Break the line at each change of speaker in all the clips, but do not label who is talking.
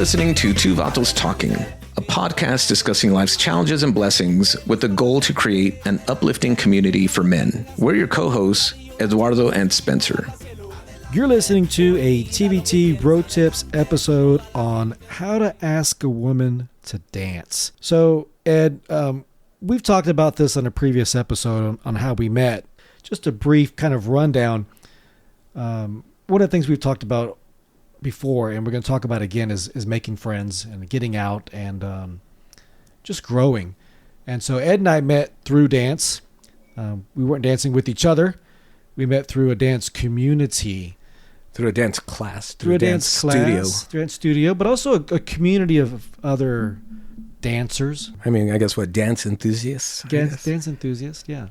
listening to Two Vatos Talking, a podcast discussing life's challenges and blessings with the goal to create an uplifting community for men. We're your co-hosts, Eduardo and Spencer.
You're listening to a TBT BroTips episode on how to ask a woman to dance. So, Ed, we've talked about this on a previous episode on how we met. Just a brief kind of rundown. One of the things we've talked about before, and we're going to talk about again, is making friends and getting out and just growing. And so Ed and I met through dance. We weren't dancing with each other. We met through a dance community.
Through a dance class.
Through a dance studio, but also a community of other dancers.
I mean, I guess dance enthusiasts?
Dance enthusiasts, yeah.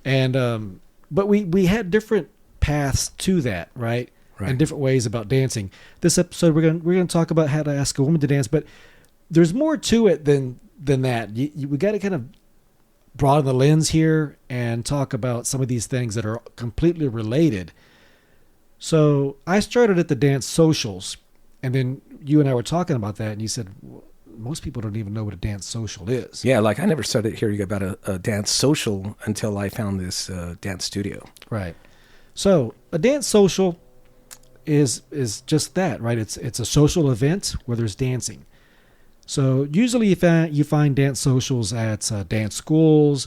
And but we had different paths to that, right? And different ways about dancing. This episode, we're going to talk about how to ask a woman to dance, but there's more to it than that. We got to kind of broaden the lens here and talk about some of these things that are completely related. So I started at the dance socials, and then you and I were talking about that, and you said, well, most people don't even know what a dance social is.
Yeah, like I never started hearing about a dance social until I found this dance studio.
Right. So a dance social is just that, right? It's a social event where there's dancing. So usually you find dance socials at dance schools,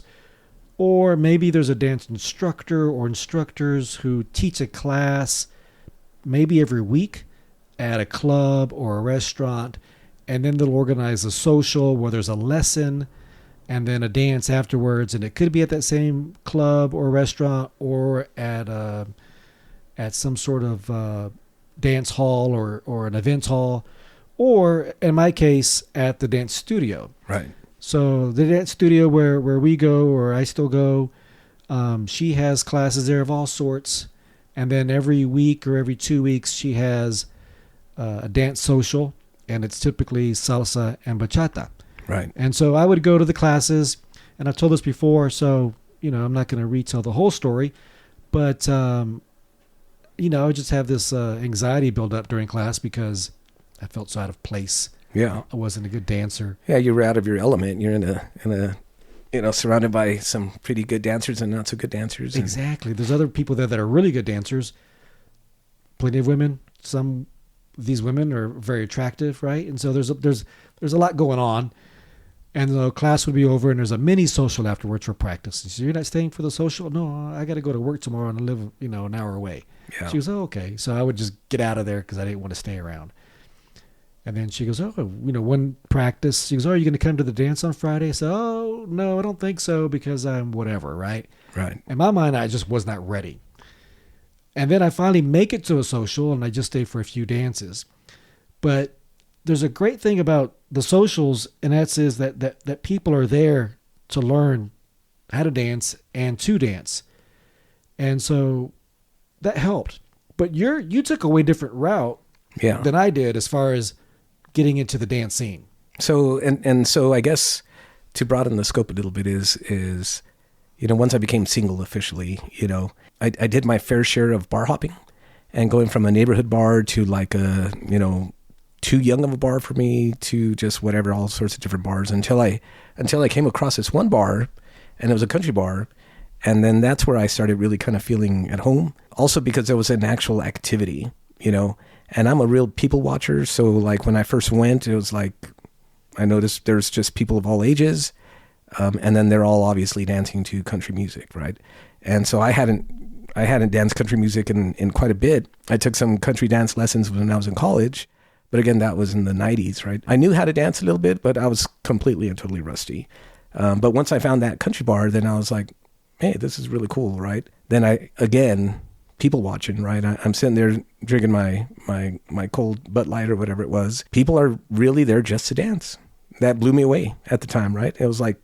or maybe there's a dance instructor or instructors who teach a class maybe every week at a club or a restaurant, and then they'll organize a social where there's a lesson and then a dance afterwards, and it could be at that same club or restaurant or at some sort of dance hall or an event hall, or in my case, at the dance studio.
Right.
So the dance studio where we go, or I still go, she has classes there of all sorts. And then every week or every 2 weeks, she has a dance social, and it's typically salsa and bachata.
Right.
And so I would go to the classes, and I've told this before, so, I'm not going to retell the whole story, but, I would just have this anxiety build up during class because I felt so out of place.
Yeah.
I wasn't a good dancer.
Yeah, you were out of your element. You're in a surrounded by some pretty good dancers and not so good dancers.
Exactly. There's other people there that are really good dancers. Plenty of women. Some of these women are very attractive, right? And so there's a lot going on. And the class would be over, and there's a mini social afterwards for practice. And she said, "You're not staying for the social?" "No, I got to go to work tomorrow and I live, an hour away."
Yeah.
She goes, "Oh, okay." So I would just get out of there because I didn't want to stay around. And then she goes, "Oh, one practice." She goes, "Oh, are you going to come to the dance on Friday?" I said, "Oh, no, I don't think so because I'm whatever," right?
Right.
In my mind, I just was not ready. And then I finally make it to a social, and I just stay for a few dances. But there's a great thing about the socials, and that is that people are there to learn how to dance and to dance. And so that helped. But you took a way different route than I did as far as getting into the dance scene.
So, and so I guess to broaden the scope a little bit is, once I became single officially, I did my fair share of bar hopping and going from a neighborhood bar to like too young of a bar for me to just whatever, all sorts of different bars until I came across this one bar, and it was a country bar. And then that's where I started really kind of feeling at home. Also because there was an actual activity, and I'm a real people watcher. So like when I first went, it was like, I noticed there's just people of all ages. And then they're all obviously dancing to country music. Right. And so I hadn't danced country music in quite a bit. I took some country dance lessons when I was in college, but again, that was in the 90s. Right. I knew how to dance a little bit, but I was completely and totally rusty. But once I found that country bar, then I was like, hey, this is really cool. Right. Then people watching, right? I'm sitting there drinking my cold Bud Light or whatever it was. People are really there just to dance. That blew me away at the time, right? It was like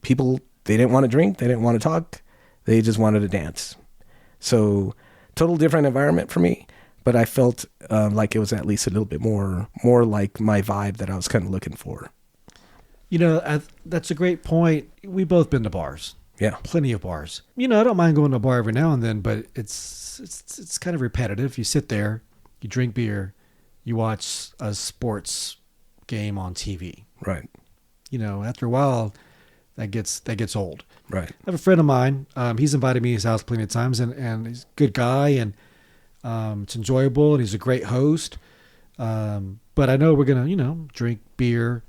people, they didn't want to drink. They didn't want to talk. They just wanted to dance. So total different environment for me. But I felt like it was at least a little bit more like my vibe that I was kind of looking for.
That's a great point. We've both been to bars.
Yeah.
Plenty of bars. I don't mind going to a bar every now and then, but it's kind of repetitive. You sit there, you drink beer, you watch a sports game on TV.
Right.
After a while, that gets old.
Right.
I have a friend of mine. He's invited me to his house plenty of times, and he's a good guy, and it's enjoyable, and he's a great host. But I know we're gonna, drink beer.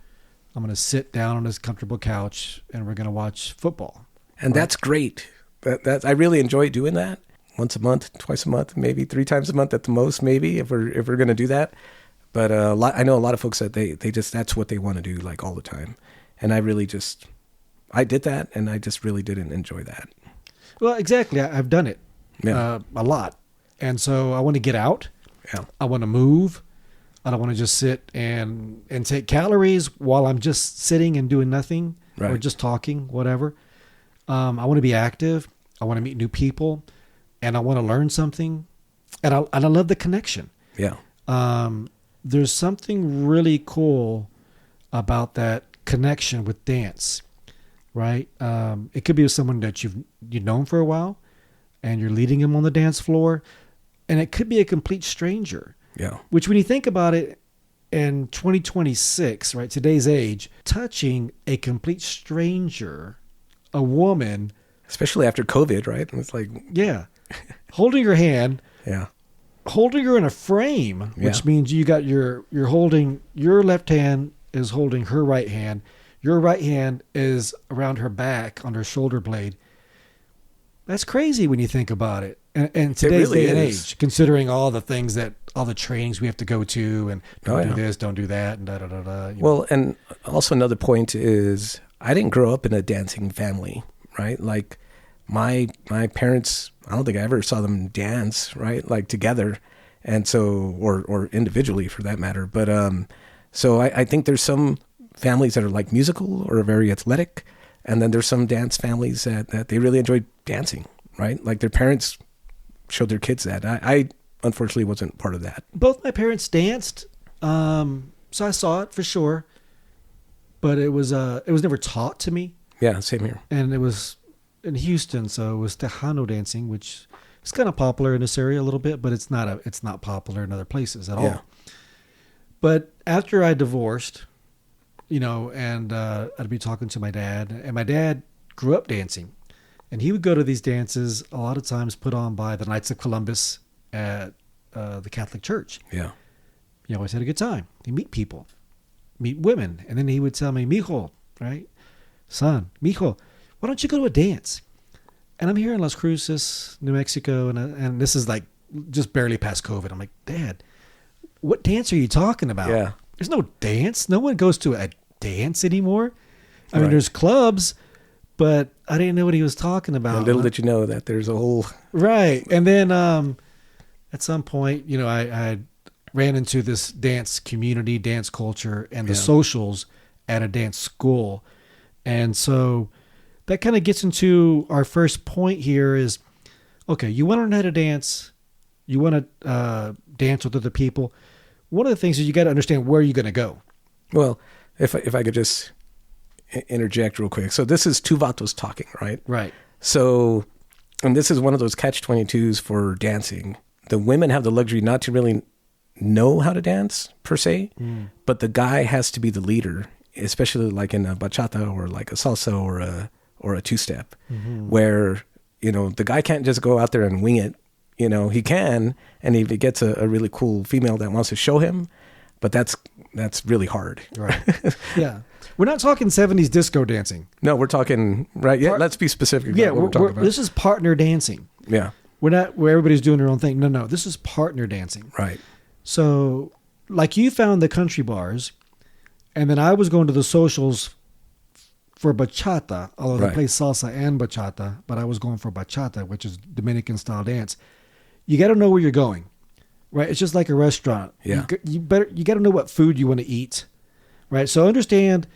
I'm gonna sit down on this comfortable couch, and we're gonna watch football.
And that's great. I really enjoy doing that. Once a month, twice a month, maybe 3 times a month at the most, maybe if we're gonna do that. But I know a lot of folks that they just that's what they want to do like all the time, and I did that, and I just really didn't enjoy that.
Well, exactly. I've done it
Yeah.
a lot, and so I want to get out.
Yeah.
I want to move. I don't want to just sit and take calories while I'm just sitting and doing nothing or
Right.
just talking, whatever. I want to be active. I want to meet new people, and I want to learn something, and I love the connection.
Yeah.
There's something really cool about that connection with dance, right? It could be with someone that you've known for a while, and you're leading them on the dance floor, and it could be a complete stranger.
Yeah.
Which, when you think about it, in 2026, right, today's age, touching a complete stranger, a woman,
Especially after COVID, right? It's like,
yeah, holding her hand,
yeah.
holding her in a frame, which
Yeah.
means you're holding, your left hand is holding her right hand. Your right hand is around her back on her shoulder blade. That's crazy when you think about it. And today's
really
day and
is.
age, considering all the things all the trainings we have to go to, and don't do
yeah.
this, don't do that, and da-da-da-da.
Well, and also another point is I didn't grow up in a dancing family, right? Like my parents, I don't think I ever saw them dance, right? Like together. And so, or individually for that matter. But, so I think there's some families that are like musical or very athletic. And then there's some dance families that they really enjoy dancing, right? Like their parents showed their kids that. I unfortunately wasn't part of that.
Both my parents danced, so I saw it for sure. But it was never taught to me.
Yeah, same here.
And it was in Houston, so it was Tejano dancing, which is kind of popular in this area a little bit, but it's not popular in other places at all. But after I divorced, and I'd be talking to my dad, and my dad grew up dancing, and he would go to these dances a lot of times put on by the Knights of Columbus at the Catholic Church.
Yeah.
He always had a good time. He'd meet people, meet women, and then he would tell me, "Mijo, right, son, mijo, why don't you go to a dance?" And I'm here in Las Cruces, New Mexico, and this is like just barely past COVID. I'm like, "Dad, what dance are you talking about?"
Yeah.
There's no dance. No one goes to a dance anymore. I mean,
Right.
there's clubs, but I didn't know what he was talking about.
And little did you know that there's a whole...
Right. And then at some point, I ran into this dance community, dance culture, and the
Yeah.
socials at a dance school. And so that kind of gets into our first point here is, okay, you want to learn how to dance. You want to dance with other people. One of the things is you got to understand where you're going to go.
Well, if I could just interject real quick. So this is two vatos talking, right?
Right.
So, and this is one of those catch-22s for dancing. The women have the luxury not to really know how to dance per se, but the guy has to be the leader, especially like in a bachata or like a salsa or a two-step, where, the guy can't just go out there and wing it. He can, and if he gets a really cool female that wants to show him, but that's really hard.
Right. Yeah. We're not talking 70s disco dancing.
No, we're talking, right? Yeah, let's be specific about
Yeah,
what we're talking about.
this is partner dancing.
Yeah,
We're not where everybody's doing their own thing. No, this is partner dancing.
right.
So, like you found the country bars, and then I was going to the socials for bachata, although
Right.
they play salsa and bachata, but I was going for bachata, which is Dominican style dance. You got to know where you're going, right? It's just like a restaurant.
Yeah.
You got to know what food you want to eat, right? So understand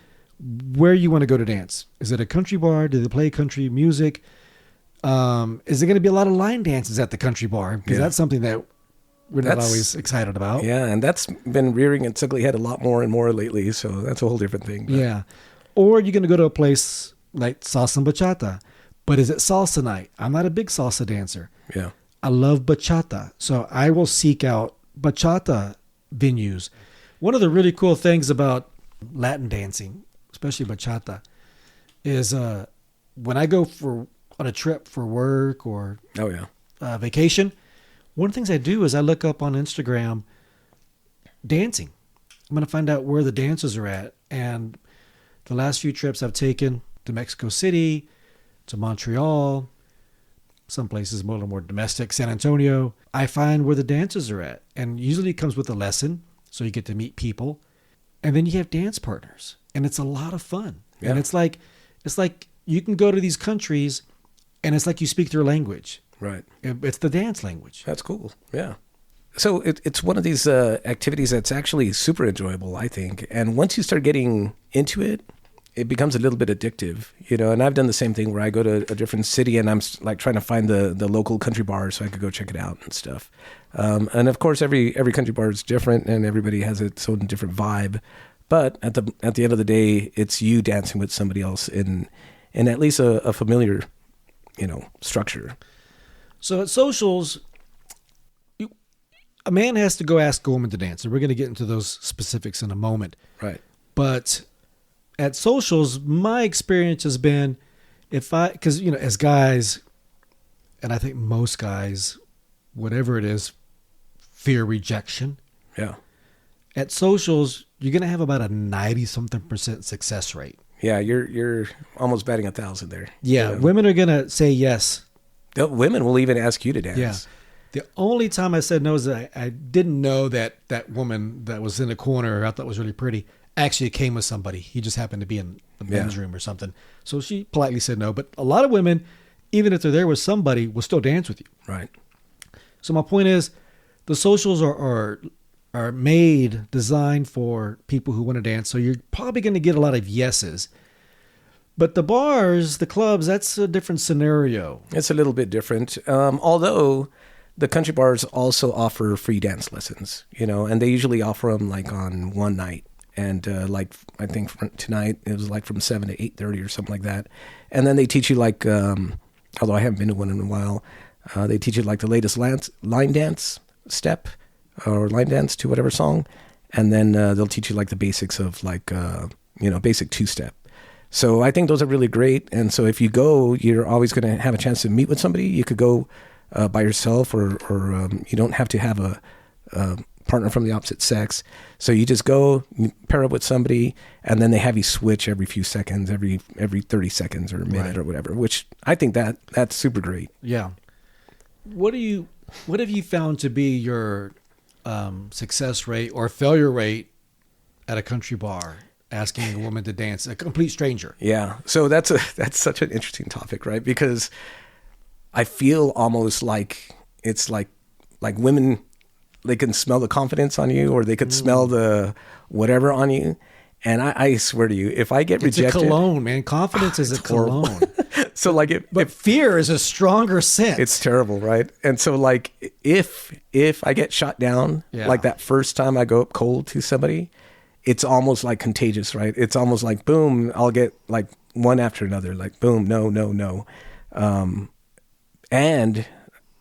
where you want to go to dance. Is it a country bar? Do they play country music? Is there going to be a lot of line dances at the country bar? Because
Yeah.
that's something that we're not
That's-
always excited about.
Yeah, and that's been rearing its ugly head a lot more and more lately, so that's a whole different thing. But
Yeah. Or you're going to go to a place like salsa and bachata. But is it salsa night? I'm not a big salsa dancer.
Yeah.
I love bachata. So I will seek out bachata venues. One of the really cool things about Latin dancing, especially bachata, is when I go on a trip for work or vacation, one of the things I do is I look up on Instagram dancing. I'm going to find out where the dancers are at. And the last few trips I've taken to Mexico City, to Montreal, some places a little more domestic, San Antonio, I find where the dancers are at. And usually it comes with a lesson, so you get to meet people. And then you have dance partners. And it's a lot of fun. Yeah. And it's like you can go to these countries and it's like you speak their language.
Right.
It's the dance language.
That's cool. Yeah. So it's one of these activities that's actually super enjoyable, I think. And once you start getting into it, it becomes a little bit addictive, you know. And I've done the same thing where I go to a different city and I'm like trying to find the local country bar so I could go check it out and stuff. And of course, every country bar is different and everybody has its own different vibe. But at the end of the day, it's you dancing with somebody else in at least a familiar, you know, structure.
So at socials, a man has to go ask a woman to dance, and we're going to get into those specifics in a moment.
Right.
But at socials, my experience has been because, you know, as guys, and I think most guys, whatever it is, fear rejection.
Yeah.
At socials, you're going to have about a 90-something% success rate.
Yeah, you're almost batting 1,000 there.
Yeah, women are going to say yes.
Women will even ask you to dance.
Yeah. The only time I said no is that I didn't know that woman that was in the corner I thought was really pretty actually came with somebody. He just happened to be in the men's room or something. So she politely said no. But a lot of women, even if they're there with somebody, will still dance with you.
Right.
So my point is, the socials are designed for people who want to dance. So you're probably going to get a lot of yeses. But the bars, the clubs, that's a different scenario.
It's a little bit different. Although the country bars also offer free dance lessons, you know, and they usually offer them like on one night. And like I think tonight it was like from 7 to 8:30 or something like that. And then they teach you like, although I haven't been to one in a while, they teach you like the latest line dance step or line dance to whatever song. And then they'll teach you like the basics of like, basic two-step. So I think those are really great. And so if you go, you're always going to have a chance to meet with somebody. You could go by yourself or you don't have to have a partner from the opposite sex. So you just go, you pair up with somebody, and then they have you switch every few seconds, every 30 seconds or a minute or whatever, which I think that's super great.
Yeah. What have you found to be your success rate or failure rate at a country bar? Asking a woman to dance, a complete stranger.
Yeah. So that's such an interesting topic, right? Because I feel almost like it's like women, they can smell the confidence on you, or they could smell the whatever on you. And I swear to you, if I get rejected,
it's a cologne, man. Confidence is a cologne.
So like,
but fear is a stronger scent.
It's terrible, right? And so like, if I get shot down, like that first time I go up cold to somebody, it's almost like contagious, right? It's almost like, boom, I'll get like one after another, like boom, no. And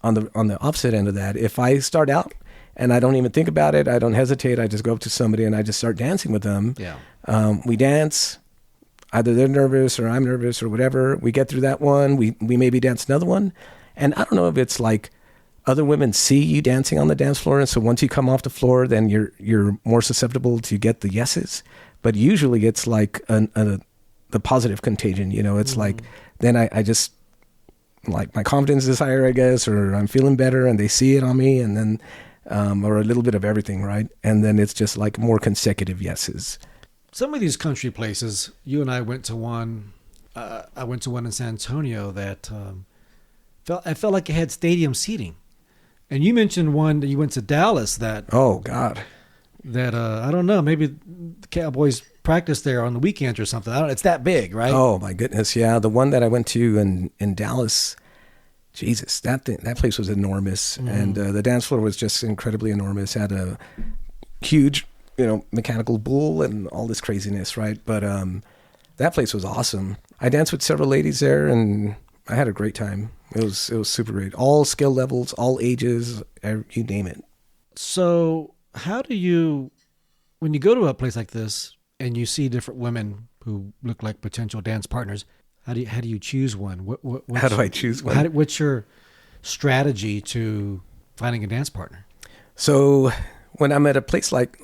on the opposite end of that, if I start out and I don't even think about it, I don't hesitate, I just go up to somebody and I just start dancing with them. Yeah. We dance, either they're nervous or I'm nervous or whatever. We get through that one, we maybe dance another one. And I don't know if it's like other women see you dancing on the dance floor, and so once you come off the floor, then you're more susceptible to get the yeses. But usually it's like the positive contagion, you know. It's like then I just like my confidence is higher, I guess, or I'm feeling better, and they see it on me, and then or a little bit of everything, right? And then it's just like more consecutive yeses.
Some of these country places, you and I went to one. I went to one in San Antonio that I felt like it had stadium seating. And you mentioned one that you went to Dallas that...
Oh, God.
That, I don't know, maybe the Cowboys practice there on the weekends or something. It's that big, right?
Oh, my goodness, yeah. The one that I went to in Dallas, Jesus, that place was enormous. And the dance floor was just incredibly enormous. Had a huge, mechanical bull and all this craziness, right? But that place was awesome. I danced with several ladies there, and I had a great time. It was super great. All skill levels, all ages, you name it.
So how do you, when you go to a place like this and you see different women who look like potential dance partners, how do you choose one?
How do I choose one?
What's your strategy to finding a dance partner?
So when I'm at a place like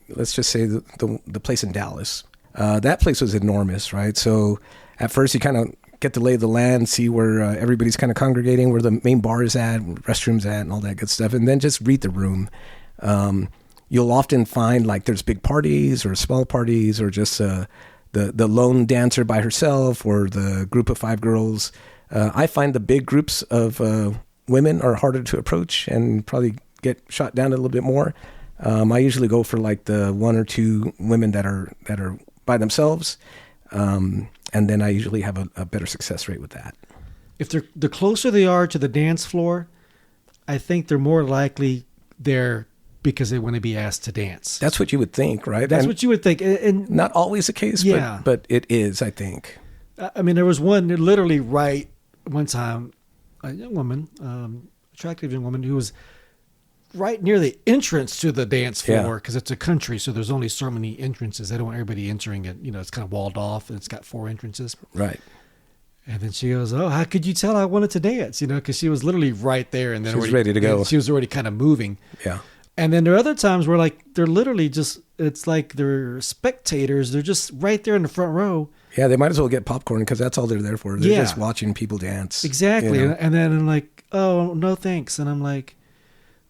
let's just say the place in Dallas, that place was enormous, right? So at first you kind of get to lay the land, see where everybody's kind of congregating, where the main bar is at, restrooms at, and all that good stuff, and then just read the room. You'll often find like there's big parties or small parties or just the lone dancer by herself or the group of 5 girls. I find the big groups of women are harder to approach and probably get shot down a little bit more. I usually go for like the 1 or 2 women that are by themselves. And then I usually have a better success rate with that.
If the closer they are to the dance floor, I think they're more likely there because they want to be asked to dance.
That's what you would think, right?
That's what you would think. And
not always the case,
yeah.
but it is, I think.
I mean, there was one literally right one time, a young woman, attractive young woman who was right near the entrance to the dance floor because it's a country, so there's only so many entrances. They don't want everybody entering it. You know, it's kind of walled off, and it's got 4 entrances.
Right.
And then she goes, "Oh, how could you tell I wanted to dance?" You know, because she was literally right there, and then
she was ready to go.
She was already kind of moving.
Yeah.
And then there are other times where like they're literally just, it's like they're spectators. They're just right there in the front row.
Yeah, they might as well get popcorn because that's all they're there for. They're just watching people dance.
Exactly.
You know?
And then I'm like, "Oh, no thanks." And I'm like,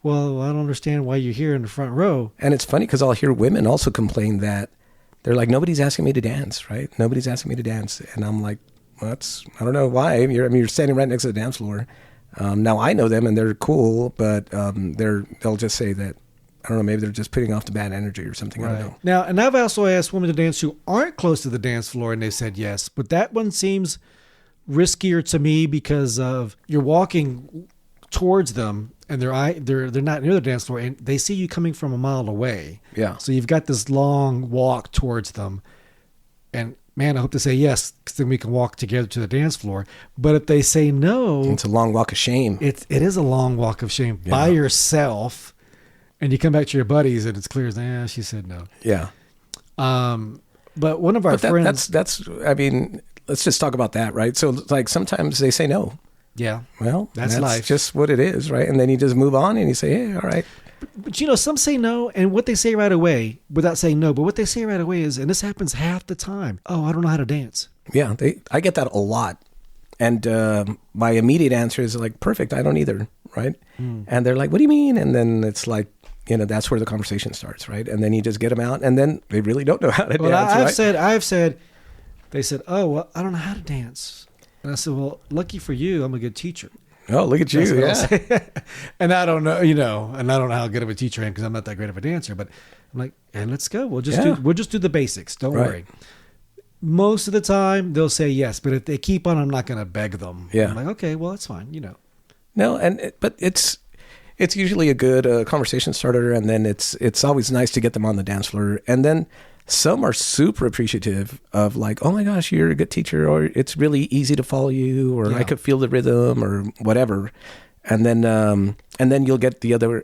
well, I don't understand why you're here in the front row.
And it's funny because I'll hear women also complain that they're like, nobody's asking me to dance, right? Nobody's asking me to dance. And I'm like, well, I don't know why. You're standing right next to the dance floor. Now I know them and they're cool, but they'll just say that, I don't know, maybe they're just putting off the bad energy or something.
Right.
I don't know.
Now, and I've also asked women to dance who aren't close to the dance floor and they said yes, but that one seems riskier to me because of you're walking towards them and they're not near the dance floor and they see you coming from a mile away.
Yeah.
So you've got this long walk towards them. And man, I hope they say yes, because then we can walk together to the dance floor. But if they say no,
it's a long walk of shame.
It is a long walk of shame by yourself. And you come back to your buddies and it's clear as, she said no.
Yeah.
But one of our friends.
That's, I mean, let's just talk about that, right? So like sometimes they say no.
Yeah.
Well, that's
life.
Just what it is, right? And then you just move on and you say, hey, all right.
But you know, some say no, and what they say right away, without saying no, but what they say right away is, and this happens half the time, oh, I don't know how to dance.
Yeah, I get that a lot. And my immediate answer is like, perfect, I don't either, right? And they're like, what do you mean? And then it's like, you know, that's where the conversation starts, right? And then you just get them out, and then they really don't know how to dance,
I've said, they said, oh, well, I don't know how to dance. And I said, well, lucky for you, I'm a good teacher.
Oh, look at you. Yeah.
And I don't know, and I don't know how good of a teacher I am because I'm not that great of a dancer, but I'm like, and let's go. We'll just do the basics. Don't worry. Most of the time they'll say yes, but if they keep on, I'm not going to beg them.
Yeah.
I'm like, okay, well, that's fine.
No. But it's usually a good conversation starter. And then it's always nice to get them on the dance floor. And then some are super appreciative of like, oh my gosh, you're a good teacher, or it's really easy to follow you, or I could feel the rhythm, or whatever. And then you'll get the other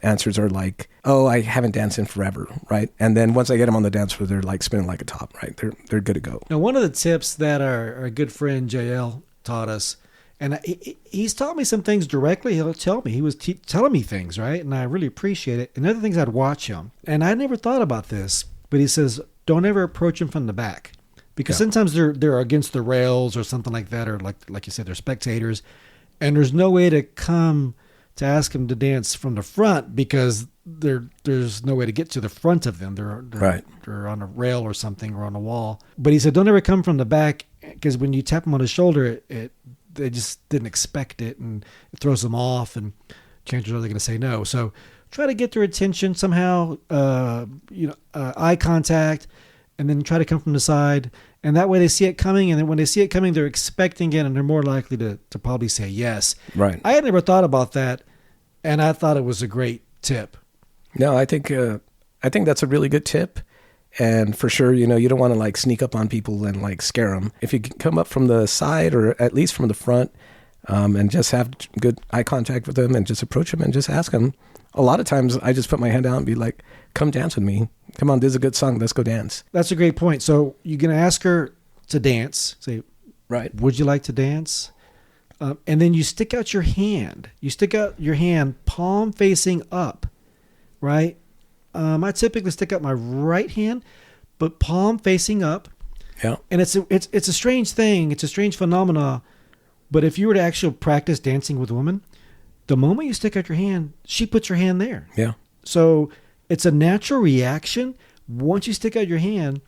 answers are like, oh, I haven't danced in forever, right? And then once I get them on the dance floor, they're like spinning like a top, right? They're good to go.
Now, one of the tips that our good friend JL taught us, and he's taught me some things directly. He'll tell me. He was telling me things, right? And I really appreciate it. And other things, I'd watch him. And I never thought about this. But he says, don't ever approach them from the back, because sometimes they're against the rails or something like that, or like you said, they're spectators, and there's no way to come to ask them to dance from the front because there's no way to get to the front of them. They're on a rail or something, or on a wall. But he said, don't ever come from the back, because when you tap them on the shoulder, they just didn't expect it, and it throws them off, and chances are they're going to say no. So try to get their attention somehow, eye contact, and then try to come from the side. And that way they see it coming. And then when they see it coming, they're expecting it, and they're more likely to probably say yes.
Right.
I had never thought about that, and I thought it was a great tip.
No, I think that's a really good tip. And for sure, you don't want to like sneak up on people and like scare them. If you can come up from the side or at least from the front, and just have good eye contact with them and just approach them and just ask them. A lot of times I just put my hand out and be like, come dance with me. Come on, this is a good song. Let's go dance.
That's a great point. So you're going to ask her to dance. Say,
right.
Would you like to dance? And then you stick out your hand. You stick out your hand, palm facing up, right? I typically stick out my right hand, but palm facing up.
Yeah.
And it's a strange thing. It's a strange phenomena. But if you were to actually practice dancing with a woman, the moment you stick out your hand, she puts her hand there.
Yeah.
So it's a natural reaction. Once you stick out your hand,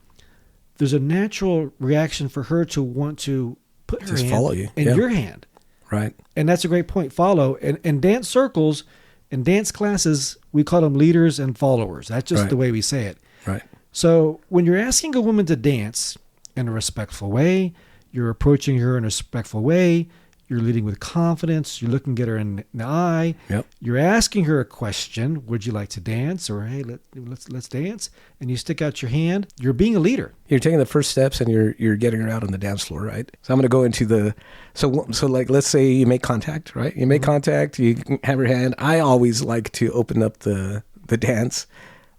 there's a natural reaction for her to want to put her
just
hand
follow you.
in your hand.
Right.
And that's a great point. Follow. And in dance circles, in dance classes, we call them leaders and followers. That's just the way we say it.
Right.
So when you're asking a woman to dance in a respectful way, you're approaching her in a respectful way, you're leading with confidence, you're looking at her in the eye,
Yep.
you're asking her a question, would you like to dance? Or, hey, let's dance. And you stick out your hand, you're being a leader.
You're taking the first steps and you're getting her out on the dance floor, right? So I'm going to go into so like, let's say you make contact, right? You make contact, you have her hand. I always like to open up the dance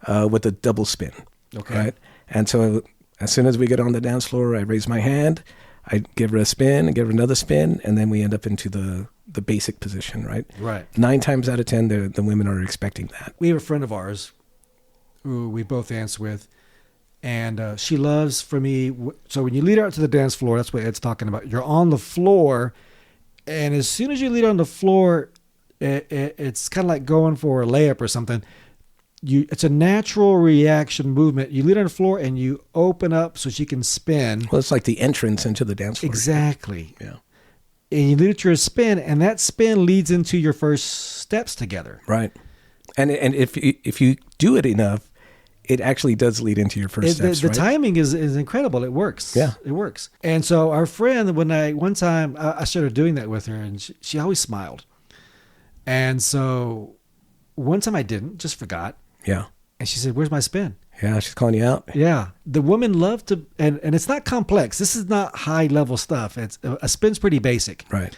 with a double spin.
Okay.
Right. And so as soon as we get on the dance floor, I raise my hand, I give her a spin, give her another spin, and then we end up into the basic position, right?
Right.
9 times out of 10, the women are expecting that.
We have a friend of ours who we both dance with, and she loves for me. So when you lead her out to the dance floor, that's what Ed's talking about. You're on the floor, and as soon as you lead her on the floor, it's kind of like going for a layup or something. It's a natural reaction movement. You lead her on the floor and you open up so she can spin.
Well, it's like the entrance into the dance floor.
Exactly.
Yeah.
And you lead her to a spin, and that spin leads into your first steps together.
Right. And if you do it enough, it actually does lead into your first steps.
The
right?
timing is incredible. It works.
Yeah.
It works. And so our friend, one time I started doing that with her, and she always smiled. And so one time I didn't, just forgot.
Yeah.
And she said, "Where's my spin?"
Yeah, she's calling you out.
Yeah. The women love to, and it's not complex. This is not high level stuff. It's a spin's pretty basic.
Right.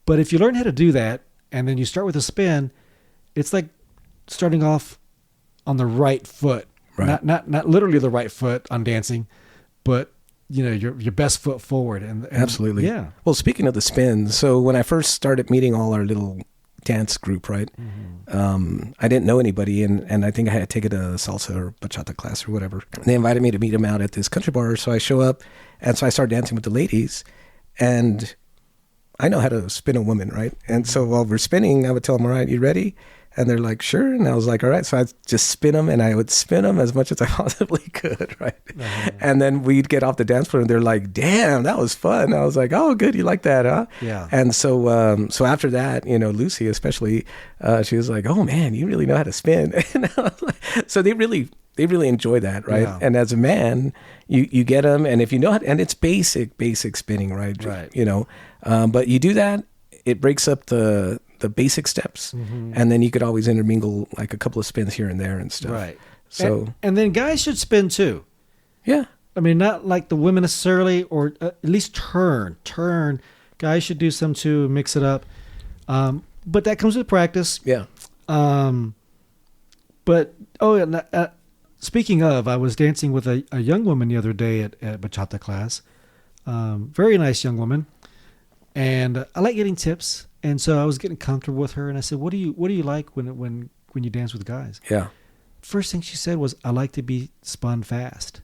But if you learn how to do that, and then you start with a spin, it's like starting off on the right foot.
Right.
Not literally the right foot on dancing, but your best foot forward. And
Absolutely.
Yeah.
Well, speaking of the spins, so when I first started meeting all our little dance group, right?
Mm-hmm.
I didn't know anybody, and I think I had taken a salsa or bachata class or whatever. And they invited me to meet them out at this country bar, so I show up, and so I start dancing with the ladies, and I know how to spin a woman, right? And so while we're spinning, I would tell them, "All right, you ready?" And they're like, "Sure." And I was like, "All right." So I'd just spin them, and I would spin them as much as I possibly could, right?
Uh-huh.
And then we'd get off the dance floor, and they're like, "Damn, that was fun." I was like, "Oh, good, you like that, huh?"
Yeah.
And so, so after that, Lucy especially, she was like, "Oh man, you really know how to spin." And I was like, so they really enjoy that, right?
Yeah.
And as a man, you get them, and if you know how, and it's basic spinning, right?
Right.
But you do that, it breaks up the basic steps, and then you could always intermingle like a couple of spins here and there and stuff.
Right.
So
and then guys should spin too.
yeah,
I mean, not like the women necessarily, or at least turn. Guys should do some too, mix it up. But that comes with practice.
yeah,
Speaking of, I was dancing with a young woman the other day at bachata class. Very nice young woman, and I like getting tips. And so I was getting comfortable with her, and I said, "What do you like when you dance with guys?"
yeah,
First thing she said was, "I like to be spun fast."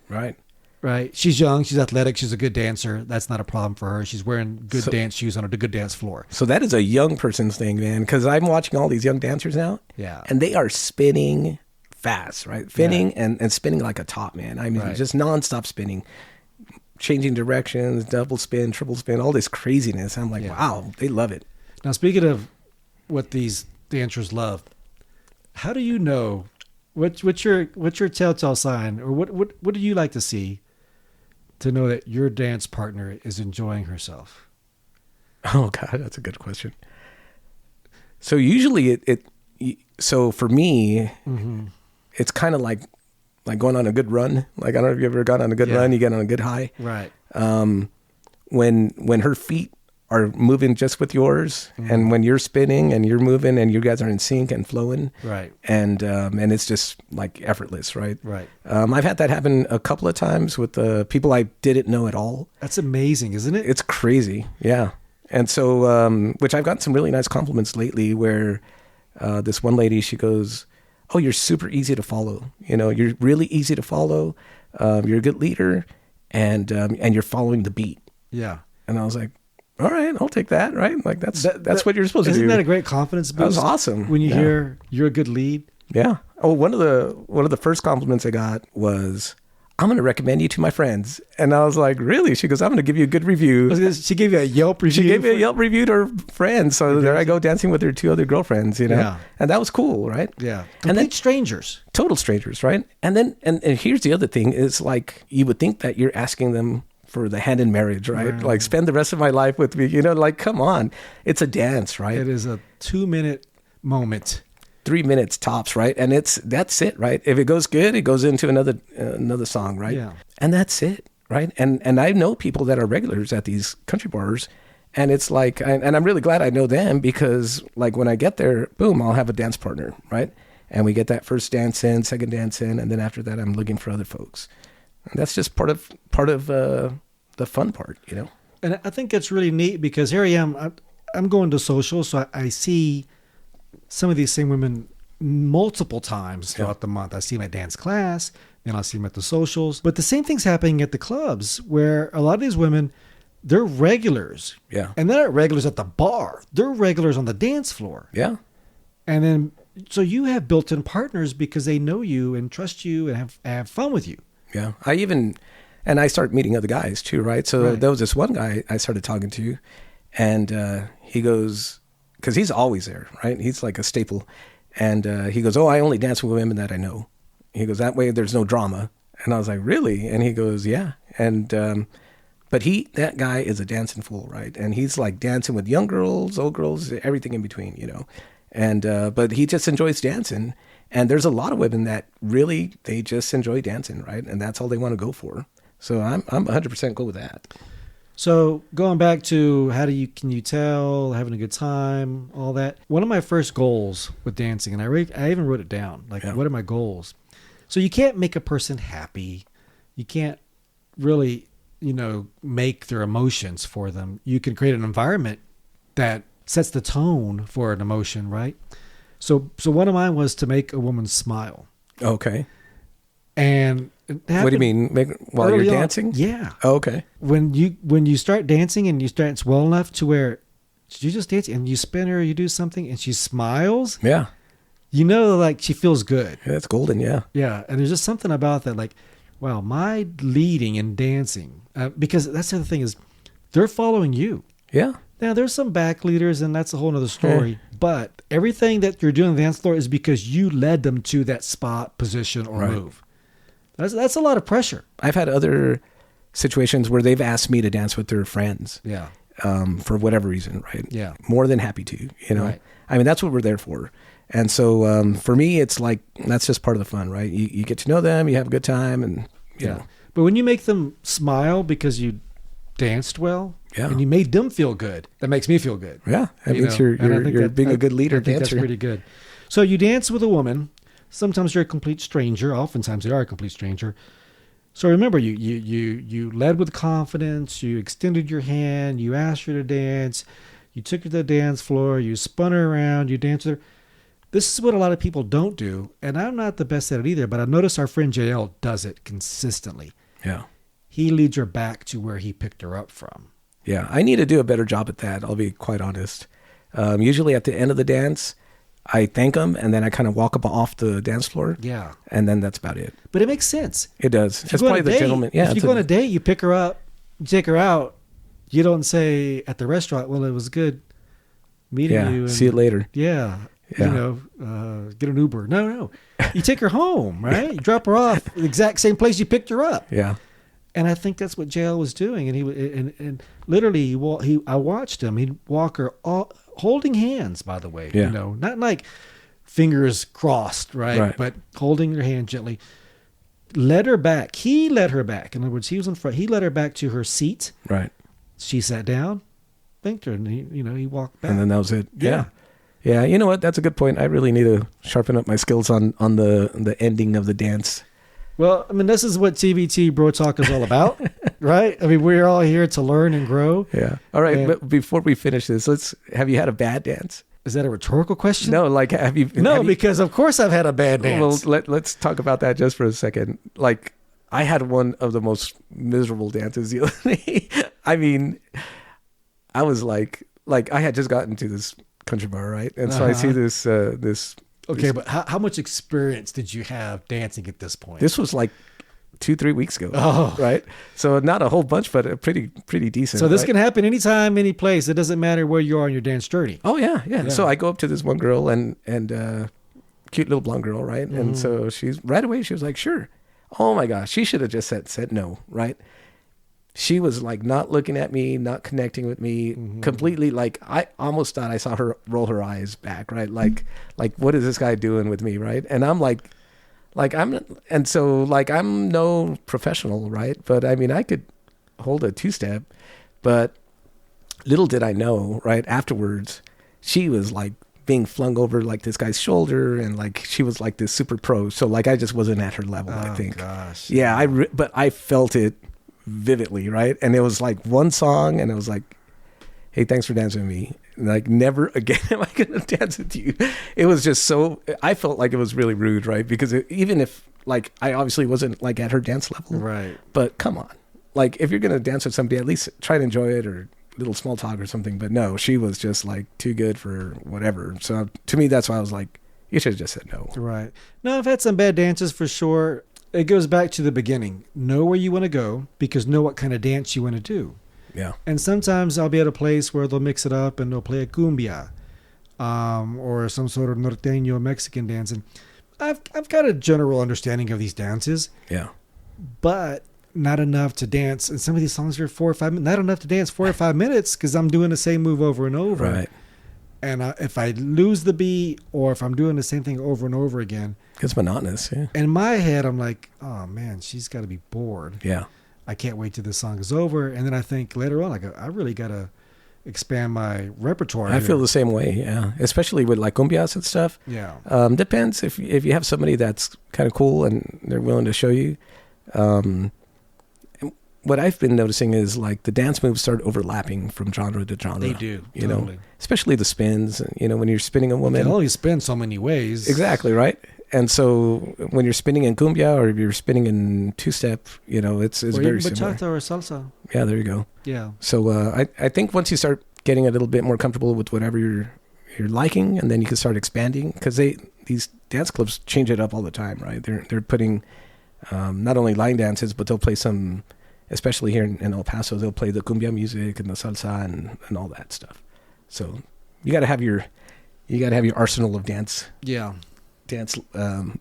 right.
Right. She's young. She's athletic. She's a good dancer. That's not a problem for her. She's wearing good dance shoes on a good dance floor.
So that is a young person's thing, man. Because I'm watching all these young dancers now,
Yeah.
and they are spinning fast, right? Spinning and spinning like a top, man. I mean,
Right.
just nonstop spinning, changing directions, double spin, triple spin, all this craziness. I'm like,
Yeah.
wow, they love it.
Now, speaking of what these dancers love, how do you know what's your telltale sign, or what do you like to see to know that your dance partner is enjoying herself?
Oh God, that's a good question. So usually so for me, it's kind of like going on a good run. Like, I don't know if you ever got on a good run, you get on a good high.
Right.
When her feet are moving just with yours, and when you're spinning and you're moving and you guys are in sync and flowing,
Right.
and it's just like effortless, right?
Right.
I've had that happen a couple of times with the people I didn't know at all.
That's amazing, isn't it?
It's crazy, yeah. And so, which I've gotten some really nice compliments lately, where this one lady, she goes, "Oh, you're super easy to follow. You're really easy to follow. You're a good leader, and you're following the beat."
Yeah.
And I was like, all right, I'll take that, right? Like that's what you're supposed to do.
Isn't that a great confidence boost?
That was awesome.
When you hear you're a good lead.
Yeah. Oh, one of the first compliments I got was, "I'm going to recommend you to my friends." And I was like, really? She goes, "I'm going to give you a good review."
She gave you a Yelp review.
She gave me a Yelp review to her friends. So there I go dancing with her 2 other girlfriends,
Yeah.
And that was cool, right?
Yeah.
And
Complete
then
strangers.
total strangers, right? And then, and here's the other thing is, like, you would think that you're asking them for the hand in marriage, right?
Right.
Like, spend the rest of my life with me, like, come on. It's a dance, right?
It is a 2-minute moment.
3 minutes tops, right? And that's it, right? If it goes good, it goes into another song, right?
Yeah.
And that's it, right? And I know people that are regulars at these country bars, and it's like, and I'm really glad I know them, because like when I get there, boom, I'll have a dance partner, right? And we get that first dance in, second dance in, and then after that, I'm looking for other folks. And that's just part of the fun part,
And I think it's really neat, because here I am. I'm going to social, so I see some of these same women multiple times throughout the month. I see them at dance class, then I'll see them at the socials. But the same thing's happening at the clubs, where a lot of these women, they're regulars.
Yeah.
And they're not regulars at the bar. They're regulars on the dance floor.
Yeah.
And then, so you have built-in partners because they know you and trust you and have fun with you.
Yeah. I start meeting other guys too, right? So there was this one guy I started talking to, and he goes, because he's always there, right? He's like a staple. And he goes, "Oh, I only dance with women that I know." He goes, "That way there's no drama." And I was like, "Really?" And he goes, "Yeah." And but that guy is a dancing fool, right? And he's like dancing with young girls, old girls, everything in between, And but he just enjoys dancing. And there's a lot of women that really, they just enjoy dancing, right? And that's all they want to go for. So I'm 100% cool with that.
So going back to can you tell, having a good time, all that. One of my first goals with dancing, and I even wrote it down, like, what are my goals? So you can't make a person happy. You can't really, make their emotions for them. You can create an environment that sets the tone for an emotion, right? So one of mine was to make a woman smile.
Okay.
And
what do you mean? While you're dancing?
Yeah.
Oh, okay.
When you start dancing and you dance well enough to where you just dance and you spin her, you do something, and she smiles.
Yeah.
Like she feels good.
Yeah, that's golden. Yeah.
Yeah. And there's just something about that, like, wow, my leading and dancing, because that's the other thing is they're following you.
Yeah.
Now there's some back leaders, and that's a whole other story. But everything that you're doing on the dance floor is because you led them to that spot, position, or move. That's a lot of pressure.
I've had other situations where they've asked me to dance with their friends.
Yeah.
For whatever reason, right?
Yeah.
More than happy to,
Right.
I mean, that's what we're there for. And so for me, it's like, that's just part of the fun, right? You get to know them, you have a good time, and you know.
But when you make them smile because you danced well, and you made them feel good, that makes me feel good.
Yeah. That means you're being a good leader,
I think
dancer.
that's pretty good. So you dance with a woman. Sometimes you're a complete stranger. Oftentimes they are a complete stranger. So remember, you led with confidence. You extended your hand. You asked her to dance. You took her to the dance floor. You spun her around. You danced with her. This is what a lot of people don't do, and I'm not the best at it either, but I noticed our friend JL does it consistently.
Yeah.
He leads her back to where he picked her up from.
Yeah, I need to do a better job at that. I'll be quite honest. Usually at the end of the dance, I thank them, and then I kind of walk up off the dance floor.
Yeah.
And then that's about it.
But it makes sense.
It does. It's probably the gentleman. Yeah.
If you go on a date, you pick her up, you take her out. You don't say at the restaurant, well, it was good meeting you. And,
see you later.
Yeah. Get an Uber. No. You take her home, right? You drop her off the exact same place you picked her up.
Yeah.
And I think that's what JL was doing. And he literally, I watched him. He'd walk her holding hands, by the way.
Yeah.
Not like fingers crossed, right? But holding her hand gently. Led her back. He led her back. In other words, he was in front. He led her back to her seat.
Right.
She sat down. thanked her, and he walked back.
And then that was it.
Yeah.
Yeah. You know what? That's a good point. I really need to sharpen up my skills on the ending of the dance.
Well, I mean, this is what TBT Bro Talk is all about, right? I mean, we're all here to learn and grow.
Yeah. All right. But before we finish this, have you had a bad dance?
Is that a rhetorical question?
No, like
because of course I've had a bad dance.
Well, let's talk about that just for a second. Like, I had one of the most miserable dances the other day. I mean, I was like I had just gotten to this country bar, right? And so I see this.
Okay, but how much experience did you have dancing at this point?
This was like 2-3 weeks ago.
Oh,
right. So not a whole bunch, but a pretty decent.
So this can happen anytime, any place. It doesn't matter where you are on your dance journey.
Oh yeah. So I go up to this one girl and cute little blonde girl, right? And so she's right away. She was like, "Sure." Oh my gosh, she should have just said no, right? She was like not looking at me, not connecting with me, completely. Like I almost thought I saw her roll her eyes back, right? Like what is this guy doing with me, right? And I'm like I'm no professional, right? But I mean, I could hold a 2-step, but little did I know, right? Afterwards, she was like being flung over like this guy's shoulder, and like she was like this super pro. So like I just wasn't at her level. I think.
Gosh.
Yeah, but I felt it vividly, right? And it was like one song, and it was like, "Hey, thanks for dancing with me. Like, never again am I gonna dance with you." It was just so. I felt like it was really rude, right? Because even if like I obviously wasn't like at her dance level,
right?
But come on, like if you're gonna dance with somebody, at least try to enjoy it or little small talk or something. But no, she was just like too good for whatever. So to me, that's why I was like, you should have just said no.
Right. No, I've had some bad dances for sure. It goes back to the beginning. Know where you want to go, because know what kind of dance you want to do.
Yeah.
And sometimes I'll be at a place where they'll mix it up and they'll play a cumbia, or some sort of norteño Mexican dance. And I've got a general understanding of these dances.
Yeah.
But not enough to dance. And some of these songs are 4 or 5 minutes. Not enough to dance 4 or 5 minutes because I'm doing the same move over and over.
Right.
And if I lose the beat, or if I'm doing the same thing over and over again,
it's monotonous. Yeah.
In my head, I'm like, oh man, she's got to be bored.
Yeah.
I can't wait till this song is over. And then I think later on, I really got to expand my repertoire.
I feel the same way. Yeah. Especially with like cumbias and stuff.
Yeah.
Depends if you have somebody that's kind of cool and they're willing to show you. What I've been noticing is like the dance moves start overlapping from genre to genre.
They do,
you
totally.
know, especially the spins. You know, when you're spinning a woman,
you can only spin so many ways.
Exactly right. And so when you're spinning in cumbia or if you're spinning in 2-step, you know, it's
or
very
even
similar.
bachata or salsa.
Yeah, there you go.
Yeah.
So I think once you start getting a little bit more comfortable with whatever you're liking, and then you can start expanding, because these dance clubs change it up all the time, right? They're putting not only line dances, but they'll play some. Especially here in El Paso, they'll play the cumbia music and the salsa and all that stuff. So you got to have your arsenal of dance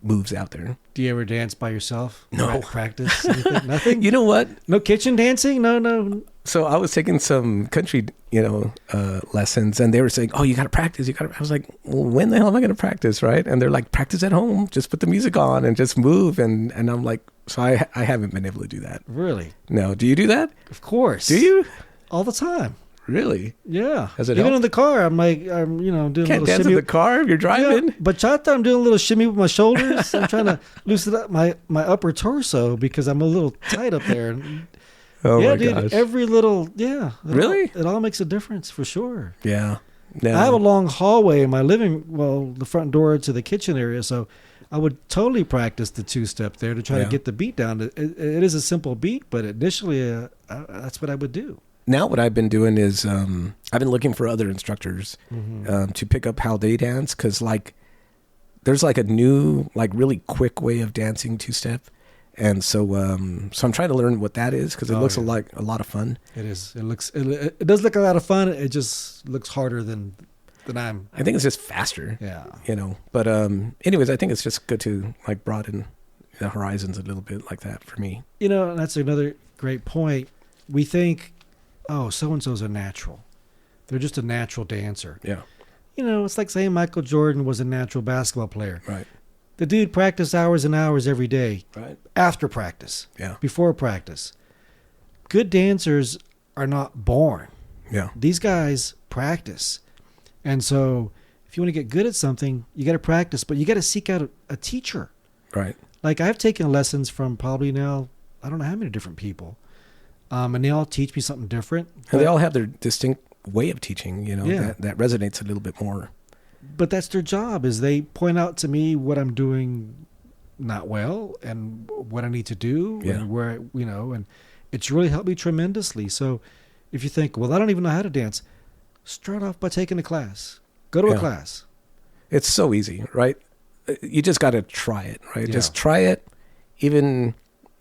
moves out there.
Do you ever dance by yourself?
No.
Practice? Anything? Nothing?
You know what?
No kitchen dancing? No.
So I was taking some country, lessons, and they were saying, "Oh, you got to practice. I was like, well, when the hell am I going to practice, right?" And they're like, "Practice at home. Just put the music on and just move." And I'm like, so I haven't been able to do that.
Really?
No. Do you do that?
Of course.
Do you?
All the time.
Really?
Yeah.
Has it
Even
helped?
in the car, I'm doing
Can't
a little
dance
shimmy.
in the car if you're driving.
Yeah, bachata, I'm doing a little shimmy with my shoulders. I'm trying to loosen up my upper torso because I'm a little tight up there.
Oh
yeah,
my
dude,
gosh.
every little,
Really?
It all makes a difference for sure.
Yeah. No.
I have a long hallway in my the front door to the kitchen area, so I would totally practice the 2-step there to try to get the beat down. It is a simple beat, but initially that's what I would do.
Now what I've been doing is I've been looking for other instructors to pick up how they dance, because like there's like a new like really quick way of dancing 2-step, and so I'm trying to learn what that is, because it looks like a lot of fun.
It is. It does look a lot of fun. It just looks harder than I'm.
I think it's just faster.
Yeah.
But anyways, I think it's just good to like broaden the horizons a little bit like that for me.
That's another great point. We think, oh, so-and-so's a natural. They're just a natural dancer.
Yeah.
It's like saying Michael Jordan was a natural basketball player.
Right.
The dude practiced hours and hours every day.
Right.
After practice.
Yeah.
Before practice. Good dancers are not born.
Yeah.
These guys practice. And so if you want to get good at something, you got to practice, but you got to seek out a teacher.
Right.
Like I've taken lessons from probably now, I don't know how many different people. And they all teach me something different.
And they all have their distinct way of teaching,
Yeah.
that resonates a little bit more.
But that's their job, is they point out to me what I'm doing not well and what I need to do
Yeah.
and where, and it's really helped me tremendously. So if you think, well, I don't even know how to dance, start off by taking a class. Go to a
Yeah.
class.
It's so easy, right? You just got to try it, right?
Yeah.
Just try it. Even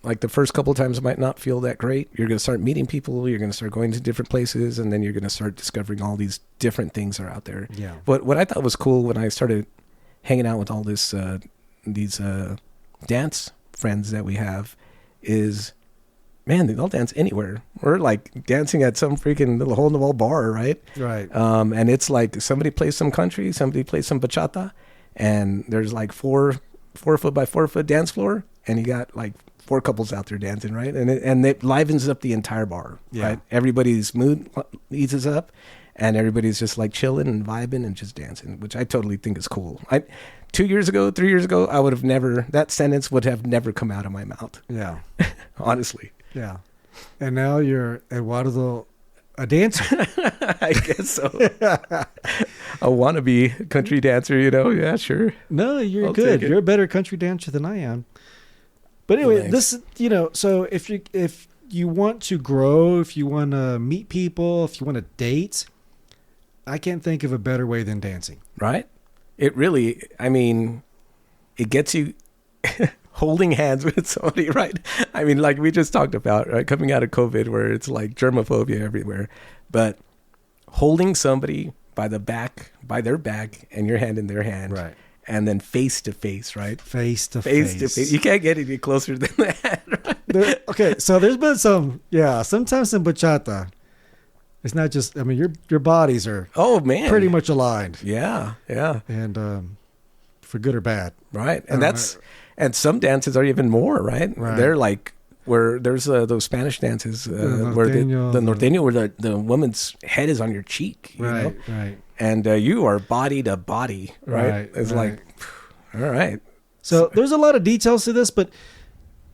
like the first couple of times might not feel that great. You're going to start meeting people. You're going to start going to different places, and then you're going to start discovering all these different things that are out there.
Yeah.
But what I thought was cool when I started hanging out with all these dance friends that we have is, man, they all dance anywhere. We're like dancing at some freaking little hole in the wall bar, right?
Right.
And it's like somebody plays some country, somebody plays some bachata, and there's like 4 foot by 4 foot dance floor, and you got like 4 couples out there dancing, right? And it livens up the entire bar,
Yeah.
right? Everybody's mood eases up, and everybody's just like chilling and vibing and just dancing, which I totally think is cool. 3 years ago, I would have never, that sentence would have never come out of my mouth.
Yeah.
Honestly.
Yeah. And now you're Eduardo, a dancer.
I guess so. A wannabe country dancer, Yeah, sure.
No, you're
I'll
good.
take it.
You're a better country dancer than I am. But anyway,
Thanks.
this, so if you want to grow, if you want to meet people, if you want to date, I can't think of a better way than dancing.
Right? It really, it gets you holding hands with somebody, right? Like we just talked about, right? Coming out of COVID where it's like germophobia everywhere. But holding somebody by their back, and your hand in their hand.
Right.
And then face to face, right?
Face to
Face to face. You can't get any closer than that, right?
Okay, so there's been sometimes in bachata, it's not just, your bodies are
Oh, man.
pretty much aligned.
Yeah, yeah.
And for good or bad.
Right. And some dances are even more, right?
Right.
They're like where there's those Spanish dances where the norteño, where the woman's head is on your cheek. You know?
Right.
And you are body to body, right? It's like, all right.
So there's a lot of details to this, but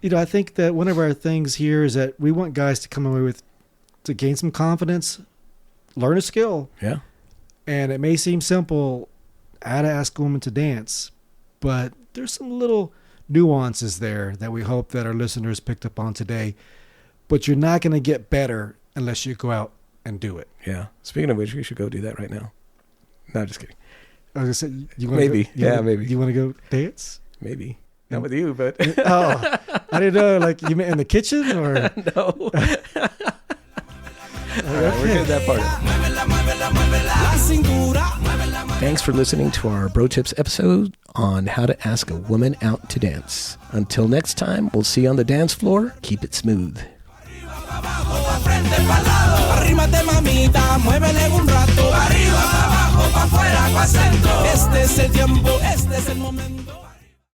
I think that one of our things here is that we want guys to come away to gain some confidence, learn a skill.
Yeah.
And it may seem simple how to ask a woman to dance, but there's some little nuances there that we hope that our listeners picked up on today. But you're not going to get better unless you go out and do it.
Yeah. Speaking of which, we should go do that right now. No, just kidding.
I was going to say, you want
Maybe.
maybe. You want to go dance?
Maybe. Not with you, but.
Oh, I didn't know. Like, you meant in the kitchen or?
No. All right, we're getting that part out. Thanks for listening to our BroTips episode on how to ask a woman out to dance. Until next time, we'll see you on the dance floor. Keep it smooth.
Arrímate mamita, muévele un rato. Arriba, pa' abajo, pa' afuera, pa' centro. Este es el tiempo, este es el momento.